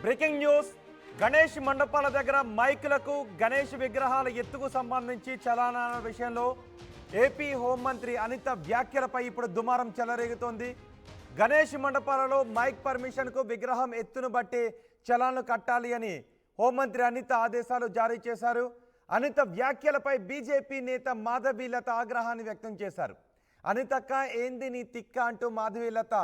Breaking news. Ganesh మండపాల దగ్గర మైకులకు గణేష్ విగ్రహాల ఎత్తుకు సంబంధించి చలానాల విషయంలో ఏపీ హోంమంత్రి అనిత వ్యాఖ్యలపై ఇప్పుడు దుమారం చెలరేగుతోంది. గణేష్ మండపాలలో మైక్ పర్మిషన్కు విగ్రహం ఎత్తును బట్టి చలాన్లు కట్టాలి అని హోంమంత్రి అనిత ఆదేశాలు జారీ చేశారు. అనిత వ్యాఖ్యలపై బీజేపీ నేత మాధవీలత ఆగ్రహాన్ని వ్యక్తం చేశారు. అనితక్క ఏంది నీ తిక్క అంటూ మాధవీలత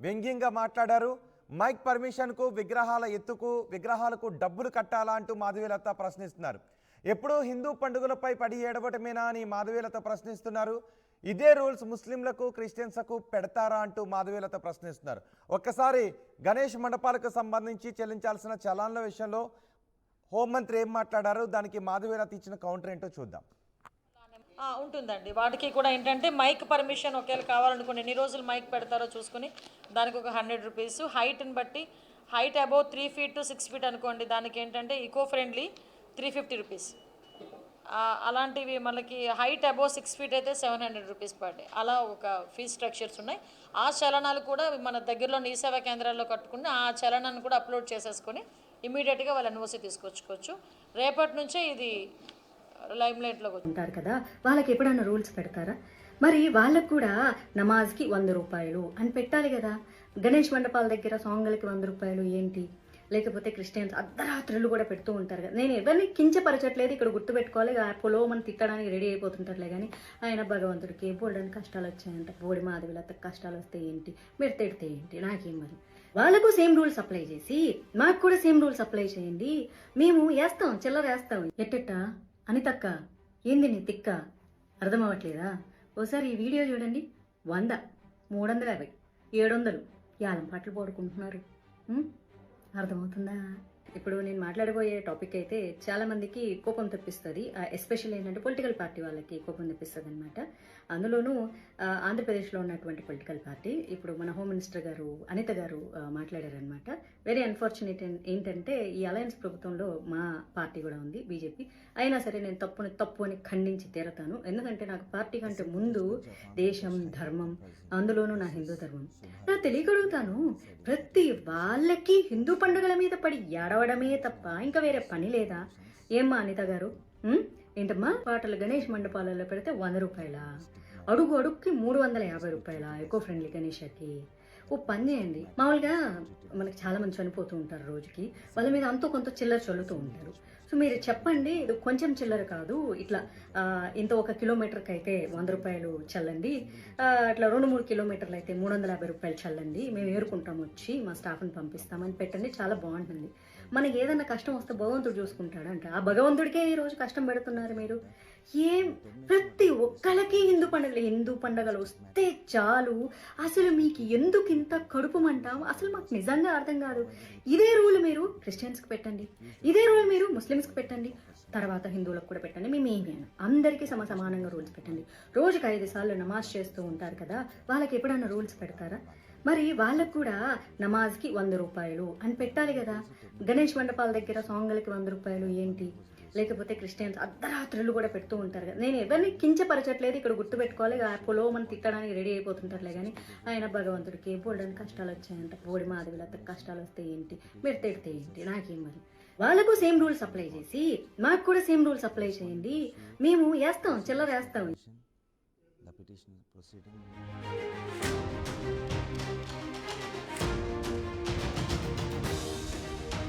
వ్యంగ్యంగా మాట్లాడారు. మైక్ పర్మిషన్కు విగ్రహాల ఎత్తుకు విగ్రహాలకు డబ్బులు కట్టాలా అంటూ మాధవీలత ప్రశ్నిస్తున్నారు. ఎప్పుడూ హిందూ పండుగలపై పడి ఏడవటమేనా అని మాధవీలత ప్రశ్నిస్తున్నారు. ఇదే రూల్స్ ముస్లింలకు క్రిస్టియన్స్కు పెడతారా అంటూ మాధవీలత ప్రశ్నిస్తున్నారు. ఒక్కసారి గణేష్ మండపాలకు సంబంధించి చెల్లించాల్సిన చలాన్ల విషయంలో హోంమంత్రి ఏం మాట్లాడారు, దానికి మాధవీలత ఇచ్చిన కౌంటర్ ఏంటో చూద్దాం. ఉంటుందండి. వాటికి కూడా ఏంటంటే మైక్ పర్మిషన్ ఒకవేళ కావాలనుకోండి ఎన్ని రోజులు మైక్ పెడతారో చూసుకుని దానికి ఒక 100 రూపీస్. హైట్ని బట్టి height above 3 feet to 6 feet అనుకోండి, దానికి ఏంటంటే ఈకో ఫ్రెండ్లీ 350 రూపీస్. అలాంటివి మనకి హైట్ అబౌవ్ 6 feet అయితే 700 రూపీస్ పర్ డే. అలా ఒక ఫీజ్ స్ట్రక్చర్స్ ఉన్నాయి. ఆ చలనాలు కూడా మన దగ్గరలో ఈ సేవా కేంద్రాల్లో కట్టుకుని ఆ చలనాన్ని కూడా అప్లోడ్ చేసేసుకొని ఇమీడియట్గా వాళ్ళ ఎన్ఓసి తీసుకొచ్చుకోవచ్చు. రేపటి నుంచే ఇది లైమ్లైట్లో ఉంటారు కదా, వాళ్ళకి ఎప్పుడన్నా రూల్స్ పెడతారా? మరి వాళ్ళకు కూడా నమాజ్కి 100 రూపాయలు అని పెట్టాలి కదా. గణేష్ మండపాల దగ్గర సాంగులకి 100 రూపాయలు ఏంటి? లేకపోతే క్రిస్టియన్స్ అర్ధరాత్రులు కూడా పెడుతూ ఉంటారు కదా. నేను ఎవరిని కించపరచట్లేదు, ఇక్కడ గుర్తుపెట్టుకోవాలి. పొలో మనం తిట్టడానికి రెడీ అయిపోతుంటారులే కానీ ఆయన భగవంతుడికి బోల్డని కష్టాలు వచ్చాయంట. బోడి మాధవిలత కష్టాలు వస్తే ఏంటి, మీరు తిడితే ఏంటి, నాకేం మరి. వాళ్ళకు సేమ్ రూల్స్ అప్లై చేసి మాకు కూడా సేమ్ రూల్స్ అప్లై చేయండి. మేము వేస్తాం, చిల్లర వేస్తాం. ఎట్టెట్టా అనితక్క ఏంది నీ తిక్క, అర్థం అవ్వట్లేదా? ఓసారి ఈ వీడియో చూడండి. 100, 350, 700 యాలం పాటలు పాడుకుంటున్నారు. అర్థమవుతుందా? ఇప్పుడు నేను మాట్లాడబోయే టాపిక్ అయితే చాలా మందికి కోపం తెప్పిస్తుంది. ఎస్పెషల్లీ ఏంటంటే పొలిటికల్ పార్టీ వాళ్ళకి కోపం తెప్పిస్తుంది అనమాట. అందులోనూ ఆంధ్రప్రదేశ్లో ఉన్నటువంటి పొలిటికల్ పార్టీ ఇప్పుడు మన హోమ్ మినిస్టర్ గారు అనిత గారు మాట్లాడారనమాట. వెరీ అన్ఫార్చునేట్ ఏంటంటే ఈ అలయన్స్ ప్రభుత్వంలో మా పార్టీ కూడా ఉంది, బీజేపీ. అయినా సరే నేను తప్పు అని ఖండించి తీరతాను. ఎందుకంటే నాకు పార్టీ కంటే ముందు దేశం, ధర్మం, అందులోనూ నా హిందూ ధర్మం. నా తెలియగలుగుతాను, ప్రతి వాళ్ళకి హిందూ పండుగల మీద పడి ఏడవడమే తప్ప ఇంకా వేరే పని లేదా? ఏమ్మా అనిత గారు, ఏంటమ్మా పాటలు గణేష్ మండపాలలో పెడితే 100 రూపాయల, అడుగుకి 350 రూపాయల ఎకో ఫ్రెండ్లీ గణేషకి? ఓ పని చేయండి. మామూలుగా మనకి చాలా మంది చనిపోతూ ఉంటారు రోజుకి, వాళ్ళ మీద అంతో కొంత చిల్లర చల్లుతూ ఉంటారు. సో మీరు చెప్పండి, ఇది కొంచెం చిల్లర కాదు, ఇట్లా ఇంత 1 కిలోమీటర్కి అయితే 100 రూపాయలు చల్లండి, ఇట్లా 2-3 కిలోమీటర్లు అయితే 350 రూపాయలు చల్లండి, మేము ఏరుకుంటాం, వచ్చి మా స్టాఫ్ని పంపిస్తామని పెట్టండి. చాలా బాగుంటుంది. మనకి ఏదన్నా కష్టం వస్తే భగవంతుడు చూసుకుంటాడంట. ఆ భగవంతుడికే ఈరోజు కష్టం పెడుతున్నారు మీరు. ఏం ప్రతి ఒక్కళ్ళకి హిందూ పండుగలు వస్తే చాలు, అసలు మీకు ఎందుకు ఇంత కడుపుమంటాం? అసలు మాకు నిజంగా అర్థం కాదు. ఇదే రూల్ మీరు క్రిస్టియన్స్కి పెట్టండి, ఇదే రూల్ మీరు ముస్లిమ్స్కి పెట్టండి, తర్వాత హిందువులకు కూడా పెట్టండి. మేమేమి అందరికీ సమానంగా రూల్స్ పెట్టండి. రోజుకి 5 సార్లు నమాజ్ చేస్తూ ఉంటారు కదా, వాళ్ళకి ఎప్పుడన్నా రూల్స్ పెడతారా? మరి వాళ్ళకు కూడా నమాజ్కి 100 రూపాయలు అని పెట్టాలి కదా. గణేష్ మండపాల దగ్గర సాంగులకి 100 రూపాయలు ఏంటి? లేకపోతే క్రిస్టియన్స్ అర్ధరాత్రులు కూడా పెడుతూ ఉంటారు కదా. నేను ఎవరిని కించపరచట్లేదు, ఇక్కడ గుర్తుపెట్టుకోవాలి. పొలో మనం తిట్టడానికి రెడీ అయిపోతుంటారులే కానీ ఆయన భగవంతుడికి బోల్డని కష్టాలు వచ్చాయంట. బోడి మాధవిలత కష్టాలు వస్తే ఏంటి, మీరు తిడితే ఏంటి, నాకేం మరి. వాళ్ళకు సేమ్ రూల్స్ అప్లై చేసి మాకు కూడా సేమ్ రూల్స్ అప్లై చేయండి. మేము వేస్తాం, చిల్లర వేస్తాం.